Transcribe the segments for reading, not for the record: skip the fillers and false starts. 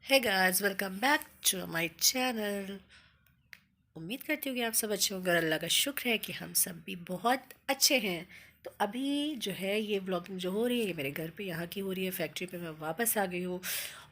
Hey guys, welcome back to my channel. उम्मीद करती हूँ कि आप सब अच्छे होंगे और अल्लाह का शुक्र है कि हम सब भी बहुत अच्छे हैं। तो अभी जो है ये व्लॉगिंग जो हो रही है ये मेरे घर पे यहाँ की हो रही है। फैक्ट्री पे मैं वापस आ गई हूँ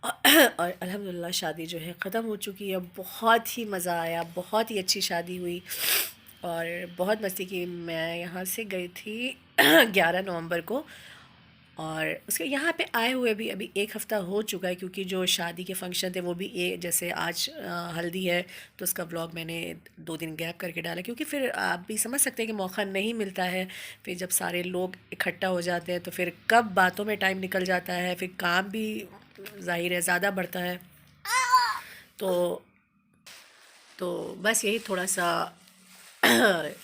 और अल्हम्दुलिल्लाह शादी जो है ख़त्म हो चुकी है। बहुत ही मज़ा आया, बहुत ही अच्छी शादी हुई और बहुत मस्ती की। मैं यहाँ से गई थी 11 नवंबर को और उसके यहाँ पे आए हुए भी अभी एक हफ़्ता हो चुका है, क्योंकि जो शादी के फंक्शन थे वो भी जैसे आज हल्दी है तो उसका व्लॉग मैंने 2 दिन गैप करके डाला, क्योंकि फिर आप भी समझ सकते हैं कि मौका नहीं मिलता है। फिर जब सारे लोग इकट्ठा हो जाते हैं तो फिर कब बातों में टाइम निकल जाता है, फिर काम भी ज़ाहिर है ज़्यादा बढ़ता है। तो तो बस यही थोड़ा सा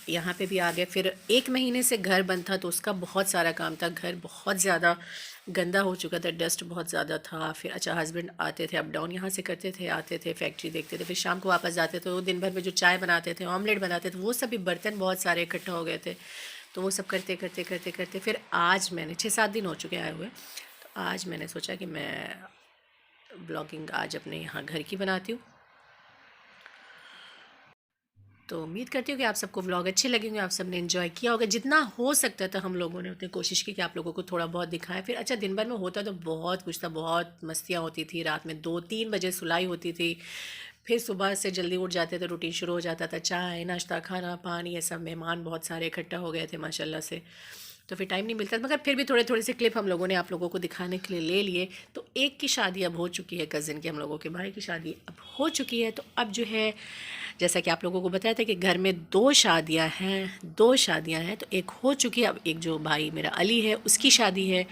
यहाँ पे भी आ गए। फिर 1 महीने से घर बंद था तो उसका बहुत सारा काम था। घर बहुत ज़्यादा गंदा हो चुका था, डस्ट बहुत ज़्यादा था। फिर अच्छा हस्बैंड आते थे, अप डाउन यहाँ से करते थे, आते थे फैक्ट्री देखते थे, फिर शाम को वापस जाते थे। वो दिन भर में जो चाय बनाते थे, ऑमलेट बनाते थे, वो सब भी बर्तन बहुत सारे इकट्ठा हो गए थे। तो वो सब करते करते करते करते फिर आज मैंने 6-7 दिन हो चुके आए हुए। तो आज मैंने सोचा कि मैं ब्लॉगिंग आज अपने यहाँ घर की बनाती हूँ। तो उम्मीद करती हूँ कि आप सबको व्लॉग अच्छे लगेंगे, आप सबने एंजॉय किया होगा। जितना हो सकता था हम लोगों ने उतनी कोशिश की कि आप लोगों को थोड़ा बहुत दिखाएं। फिर अच्छा दिन भर में होता तो बहुत कुछ था, बहुत मस्तियाँ होती थी। रात में 2-3 बजे सुलाई होती थी। फिर सुबह से जल्दी उठ जाते थे, रूटीन शुरू हो जाता था, चाय नाश्ता खाना पानी ये सब। मेहमान बहुत सारे इकट्ठा हो गए थे माशाल्लाह से, तो फिर टाइम नहीं मिलता, मगर फिर भी थोड़े थोड़े से क्लिप हम लोगों ने आप लोगों को दिखाने के लिए ले लिए। तो एक की शादी अब हो चुकी है, कज़िन की, हम लोगों के भाई की शादी अब हो चुकी है। तो अब जो है जैसा कि आप लोगों को बताया था कि घर में 2 शादियां हैं तो एक हो चुकी है, अब एक जो भाई मेरा अली है उसकी शादी है।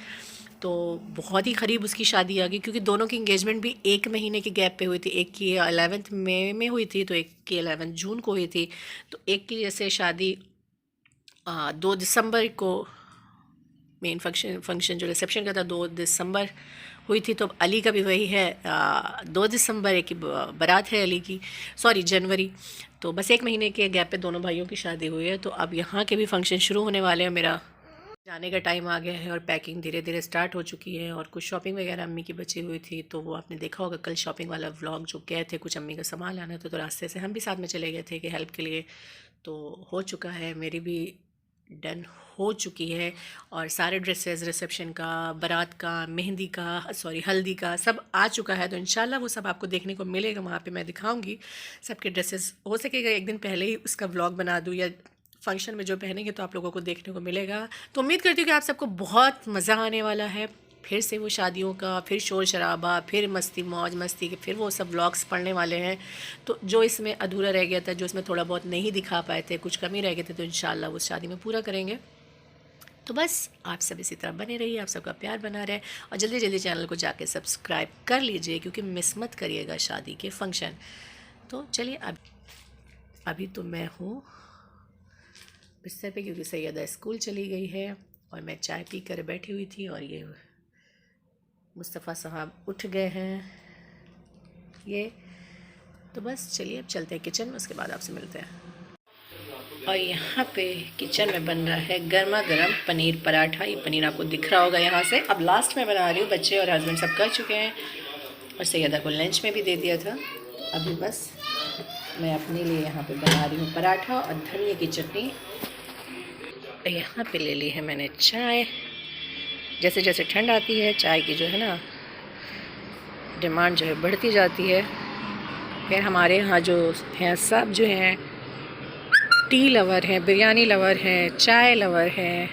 तो बहुत ही करीब उसकी शादी आ गई, क्योंकि दोनों की इंगेजमेंट भी 1 महीने के गैप पे हुई थी। एक की 11 मई में हुई थी तो एक की 11 जून को हुई थी। तो एक की जैसे शादी 2 दिसंबर को, मेन फंक्शन जो रिसेप्शन का था 2 दिसंबर हुई थी। तो अब अली का भी वही है, 2 दिसंबर एक की बारात है अली की, सॉरी जनवरी। तो बस 1 महीने के गैप पे दोनों भाइयों की शादी हुई है। तो अब यहाँ के भी फंक्शन शुरू होने वाले हैं। मेरा जाने का टाइम आ गया है और पैकिंग धीरे धीरे स्टार्ट हो चुकी है। और कुछ शॉपिंग वगैरह अम्मी की बची हुई थी तो वो आपने देखा होगा कल शॉपिंग वाला व्लॉग, जो गए थे कुछ अम्मी का सामान लाना था तो रास्ते से हम भी साथ में चले गए थे कि हेल्प के लिए। तो हो चुका है, मेरी भी डन हो चुकी है। और सारे ड्रेसेस रिसेप्शन का, बारात का, मेहंदी का, सॉरी हल्दी का सब आ चुका है। तो इंशाल्लाह वो सब आपको देखने को मिलेगा, वहाँ पे मैं दिखाऊंगी सबके ड्रेसेस। हो सकेगा एक दिन पहले ही उसका व्लॉग बना दूँ या फंक्शन में जो पहनेंगे तो आप लोगों को देखने को मिलेगा। तो उम्मीद करती हूँ कि आप सबको बहुत मज़ा आने वाला है। फिर से वो शादियों का, फिर शोर शराबा, फिर मस्ती मौज मस्ती के, फिर वो सब व्लॉग्स पढ़ने वाले हैं। तो जो इसमें अधूरा रह गया था, जो इसमें थोड़ा बहुत नहीं दिखा पाए थे, कुछ कमी रह गए थे, तो इंशाल्लाह उस शादी में पूरा करेंगे। तो बस आप सब इसी तरह बने रहिए, आप सबका प्यार बना रहे और जल्दी जल्दी चैनल को जाके सब्सक्राइब कर लीजिए, क्योंकि मिस मत करिएगा शादी के फंक्शन। तो चलिए अब अभी तो मैं हूँ बिस्तर पे, क्योंकि सैयदा स्कूल चली गई है और मैं चाय पी कर बैठी हुई थी और ये मुस्तफ़ा साहब उठ गए हैं ये। तो बस चलिए अब चलते हैं किचन में, उसके बाद आपसे मिलते हैं। और यहाँ पे किचन में बन रहा है गर्मा गर्म पनीर पराठा। ये पनीर आपको दिख रहा होगा यहाँ से। अब लास्ट में बना रही हूँ, बच्चे और हस्बैंड सब कर चुके हैं और सैयदा को लंच में भी दे दिया था। अभी बस मैं अपने लिए यहाँ पे बना रही हूँ पराठा और धनिया की चटनी। यहाँ पे ले ली है मैंने चाय। जैसे जैसे ठंड आती है चाय की जो है ना डिमांड जो है बढ़ती जाती है। फिर हमारे यहाँ जो हैं सब जो हैं टी लवर हैं, बिरयानी लवर हैं, चाय लवर हैं,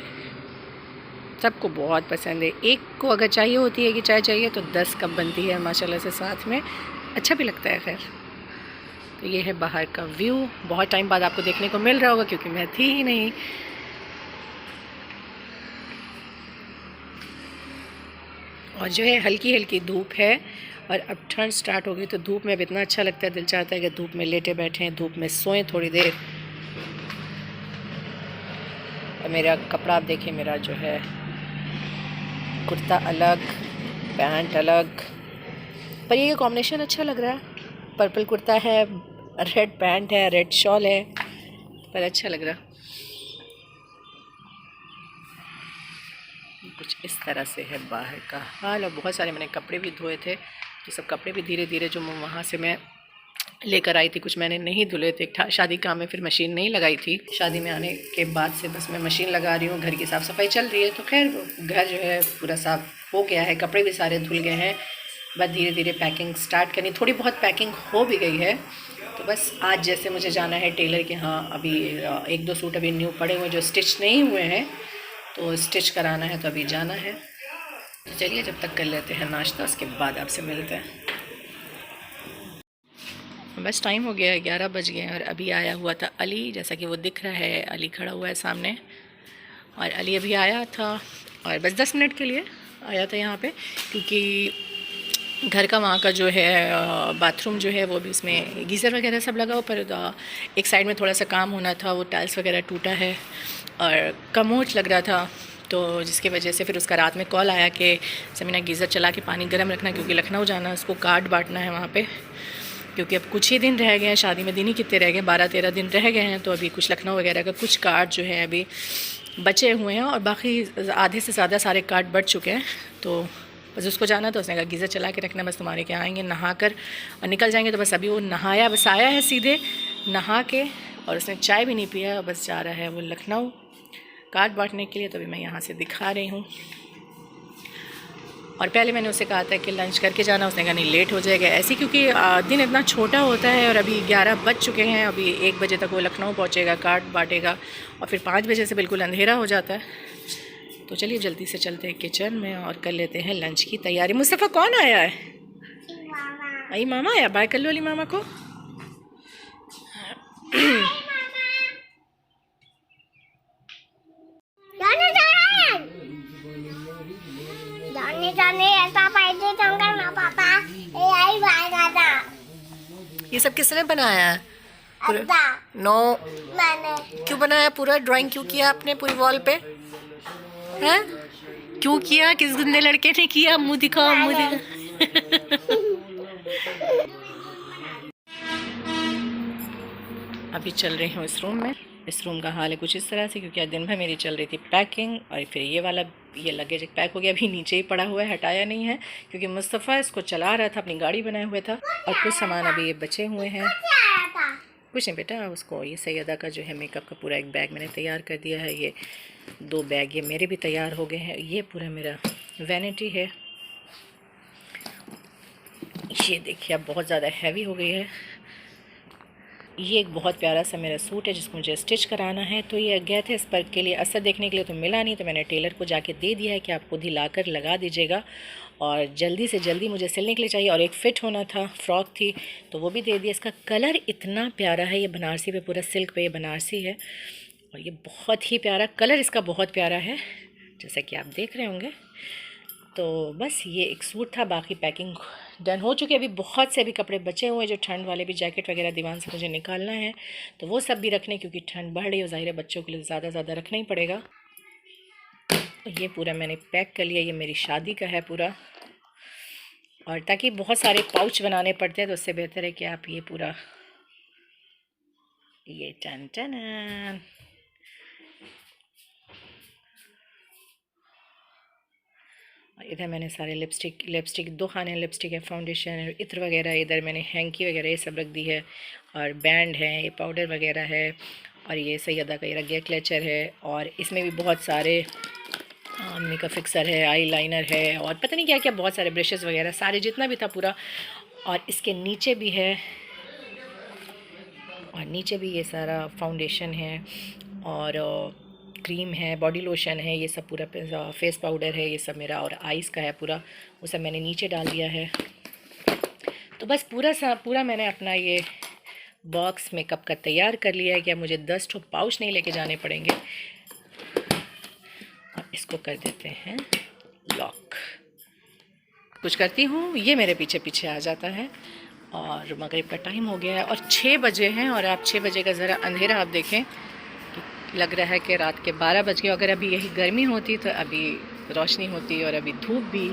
सबको बहुत पसंद है। एक को अगर चाहिए होती है कि चाय चाहिए तो 10 कप बनती है माशाल्लाह से साथ में, अच्छा भी लगता है। खैर तो ये है बाहर का व्यू, बहुत टाइम बाद आपको देखने को मिल रहा होगा क्योंकि मैं थी ही नहीं। और जो है हल्की हल्की धूप है और अब ठंड स्टार्ट हो गई तो धूप में अब इतना अच्छा लगता है, दिल चाहता है कि धूप में लेटे बैठें, धूप में सोएं थोड़ी देर। और मेरा कपड़ा आप देखिए, मेरा जो है कुर्ता अलग, पैंट अलग, पर ये कॉम्बिनेशन अच्छा लग रहा है। पर्पल कुर्ता है, रेड पैंट है, रेड शॉल है, पर अच्छा लग रहा। कुछ इस तरह से है बाहर का हाल। और बहुत सारे मैंने कपड़े भी धोए थे ये सब कपड़े भी धीरे धीरे जो वहाँ से मैं लेकर आई थी, कुछ मैंने नहीं धुले थे। शादी का में फिर मशीन नहीं लगाई थी। शादी में आने के बाद से बस मैं मशीन लगा रही हूँ, घर की साफ़ सफाई चल रही है। तो खैर घर जो है पूरा साफ़ हो गया है, कपड़े भी सारे धुल गए हैं। बस धीरे धीरे पैकिंग स्टार्ट करनी, थोड़ी बहुत पैकिंग हो भी गई है। तो बस आज जैसे मुझे जाना है टेलर के यहाँ, अभी 1-2 सूट अभी न्यू पड़े हुए जो स्टिच नहीं हुए हैं, तो स्टिच कराना है, तो अभी जाना है। तो चलिए जब तक कर लेते हैं नाश्ता, उसके बाद आपसे मिलते हैं। बस टाइम हो गया है, 11 बज गए हैं और अभी आया हुआ था अली, जैसा कि वो दिख रहा है, अली खड़ा हुआ है सामने। और अली अभी आया था और बस 10 मिनट के लिए आया था यहाँ पे, क्योंकि घर का वहाँ का जो है बाथरूम जो है वो भी उसमें गीज़र वगैरह सब लगा हो, पर एक साइड में थोड़ा सा काम होना था, वो टाइल्स वगैरह टूटा है और कमोच लग रहा था। तो जिसकी वजह से फिर उसका रात में कॉल आया कि समीना गीज़र चला के पानी गर्म रखना, क्योंकि लखनऊ जाना है, उसको कार्ड बांटना है वहाँ पे, क्योंकि अब कुछ ही दिन रह गए हैं, शादी में दिन ही कितने रह गए, 12-13 दिन रह गए हैं। तो अभी कुछ लखनऊ वगैरह का कुछ कार्ड जो है अभी बचे हुए हैं और बाकी आधे से ज़्यादा सारे कार्ड बढ़ चुके हैं। तो बस उसको जाना, तो उसने कहा गीज़र चला के रखना, बस तुम्हारे क्या आएंगे नहा कर और निकल जाएंगे। तो बस अभी वो नहाया, बस आया है सीधे नहा के, और उसने चाय भी नहीं पिया, बस जा रहा है वो लखनऊ कार्ड बांटने के लिए। तो अभी मैं यहाँ से दिखा रही हूँ। और पहले मैंने उसे कहा था कि लंच करके जाना, उसने कहा नहीं लेट हो जाएगा ऐसे, क्योंकि दिन इतना छोटा होता है और अभी 11 बज चुके हैं। अभी 1 बजे तक वो लखनऊ पहुँचेगा, कार्ड बांटेगा, और फिर 5 बजे से बिल्कुल अंधेरा हो जाता है। तो चलिए जल्दी से चलते हैं किचन में और कर लेते हैं लंच की तैयारी। मुस्तफ़ा कौन आया है? आई मामा आया, बाय कर लो अली मामा को। ये सब किसने बनाया है? नो, क्यों बनाया? पूरा ड्राइंग क्यों किया आपने पूरी वॉल पे? हैं? क्यों किया? किस गंदे लड़के ने किया? मुंह दिखाओ, मुंह दिखाओ। अभी चल रही हूँ इस रूम में। इस रूम का हाल है कुछ इस तरह से, क्योंकि आज दिन भर मेरी चल रही थी पैकिंग, और फिर ये वाला ये लगेज पैक हो गया, अभी नीचे ही पड़ा हुआ है, हटाया नहीं है, क्योंकि मुस्तफ़ा इसको चला रहा था, अपनी गाड़ी बनाए हुए था। और कुछ सामान अभी ये बचे हुए हैं। कुछ नहीं बेटा, उसको ये सैयदा का जो है मेकअप का पूरा एक बैग मैंने तैयार कर दिया है। ये 2 बैग ये मेरे भी तैयार हो गए हैं। ये पूरा मेरा वैनिटी है। ये देखिए अब बहुत ज़्यादा हैवी हो गई है। ये एक बहुत प्यारा सा मेरा सूट है जिसको मुझे स्टिच कराना है। तो ये गए थे इस पर के लिए, असर देखने के लिए, तो मिला नहीं, तो मैंने टेलर को जाके दे दिया है कि आप खुद ही लाकर लगा दीजिएगा, और जल्दी से जल्दी मुझे सिलने के लिए चाहिए। और एक फ़िट होना था, फ्रॉक थी, तो वो भी दे दिया। इसका कलर इतना प्यारा है, ये बनारसी पे पूरा सिल्क पे ये बनारसी है, और ये बहुत ही प्यारा कलर इसका, बहुत प्यारा है जैसा कि आप देख रहे होंगे। तो बस ये एक सूट था, बाकी पैकिंग डन हो चुकी है। अभी बहुत से अभी कपड़े बचे हुए हैं, जो ठंड वाले भी, जैकेट वगैरह दीवान से मुझे निकालना है, तो वो सब भी रखने, क्योंकि ठंड बढ़ रही है, ज़ाहिर है बच्चों के लिए ज़्यादा रखना ही पड़ेगा। ये पूरा मैंने पैक कर लिया, ये मेरी शादी का है पूरा। और ताकि बहुत सारे पाउच बनाने पड़ते हैं, तो उससे बेहतर है कि आप ये पूरा, ये टन टन इधर मैंने सारे लिपस्टिक 2 खाने लिपस्टिक है, फाउंडेशन है, इत्र वगैरह, इधर मैंने हैंकी वगैरह ये सब रख दी है, और बैंड है, ये पाउडर वगैरह है, और ये सैयदा का ये रख गया क्लेचर है, और इसमें भी बहुत सारे मेकअप फिक्सर है, आई लाइनर है, और पता नहीं क्या क्या बहुत सारे ब्रशेज़ वगैरह, सारे जितना भी था पूरा। और इसके नीचे भी है, और नीचे भी ये सारा फाउंडेशन है, और क्रीम है, बॉडी लोशन है, ये सब पूरा फेस पाउडर है, ये सब मेरा, और आइस का है पूरा, वो सब मैंने नीचे डाल दिया है। तो बस पूरा मैंने अपना ये बॉक्स मेकअप का तैयार कर लिया है कि अब मुझे 10 ठो पाउच नहीं लेके जाने पड़ेंगे। और इसको कर देते हैं लॉक। कुछ करती हूँ, ये मेरे पीछे पीछे आ जाता है, और मगरिब का टाइम हो गया है और 6 बजे हैं, और आप 6 बजे का ज़रा अंधेरा आप देखें, लग रहा है कि रात के 12 बज गए। अगर अभी यही गर्मी होती तो अभी रोशनी होती और अभी धूप भी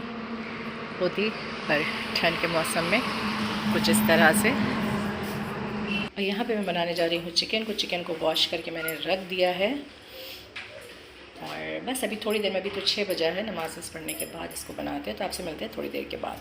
होती, पर ठंड के मौसम में कुछ इस तरह से। और यहाँ पे मैं बनाने जा रही हूँ चिकन को वॉश करके मैंने रख दिया है, और बस अभी थोड़ी देर में, अभी तो 6 बजा है, नमाज़ पढ़ने के बाद इसको बनाते हैं। तो आपसे मिलते हैं थोड़ी देर के बाद।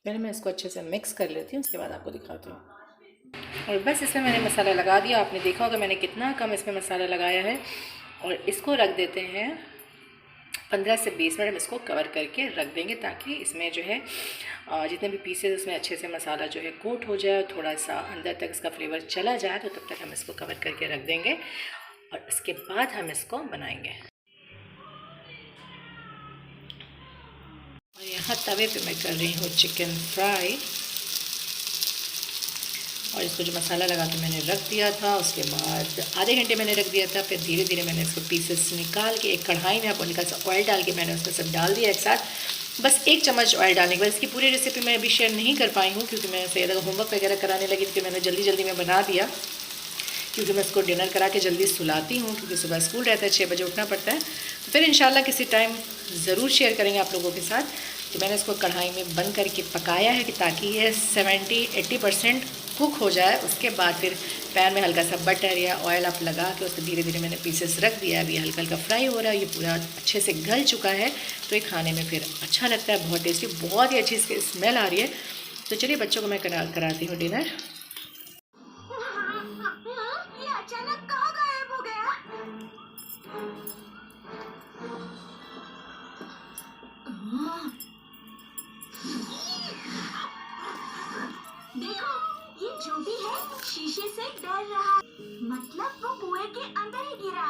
पहले मैं इसको अच्छे से मिक्स कर लेती हूँ, उसके बाद आपको दिखाती हूँ। और बस इसमें मैंने मसाला लगा दिया। आपने देखा होगा मैंने कितना कम इसमें मसाला लगाया है। और इसको रख देते हैं 15 से 20 मिनट हम इसको कवर करके रख देंगे, ताकि इसमें जो है जितने भी पीसेस उसमें अच्छे से मसाला जो है कोट हो जाए, थोड़ा सा अंदर तक इसका फ्लेवर चला जाए। तो तब तक हम इसको कवर करके रख देंगे और इसके बाद हम इसको बनाएंगे। और यहाँ तवे पे मैं कर रही हूँ चिकन फ्राई। और इसको जो मसाला लगा के मैंने रख दिया था, उसके बाद आधे घंटे मैंने रख दिया था। फिर धीरे धीरे मैंने इसको पीसेस निकाल के एक कढ़ाई में हल्का सा ऑयल डाल के मैंने उसमें सब डाल दिया एक साथ। बस 1 चम्मच ऑयल डालने के बाद, इसकी पूरी रेसिपी मैं अभी शेयर नहीं कर पाई हूँ क्योंकि मैं सैयदा का होमवर्क वगैरह कराने लगी थी। मैंने जल्दी जल्दी में बना दिया क्योंकि मैं इसको डिनर करा के जल्दी सुलाती हूँ, क्योंकि सुबह स्कूल रहता है, 6 बजे उठना पड़ता है। तो फिर इंशाल्लाह किसी टाइम ज़रूर शेयर करेंगे आप लोगों के साथ। तो मैंने इसको कढ़ाई में बंद करके पकाया है कि ताकि ये 70-80% कुक हो जाए। उसके बाद फिर पैन में हल्का सा बटर या ऑयल आप लगा के उसको धीरे धीरे मैंने पीसेस रख दिया। अभी हल्का हल्का फ्राई हो रहा है, ये पूरा अच्छे से गल चुका है। तो ये खाने में फिर अच्छा लगता है, बहुत टेस्टी, बहुत ही अच्छी इसकी स्मेल आ रही है। तो चलिए बच्चों को मैं कराती हूँ डिनर। अचानक कहाँ गायब हो गया? देखो, ये जो भी है शीशे से डर रहा है, मतलब वो कुएं के अंदर ही गिरा।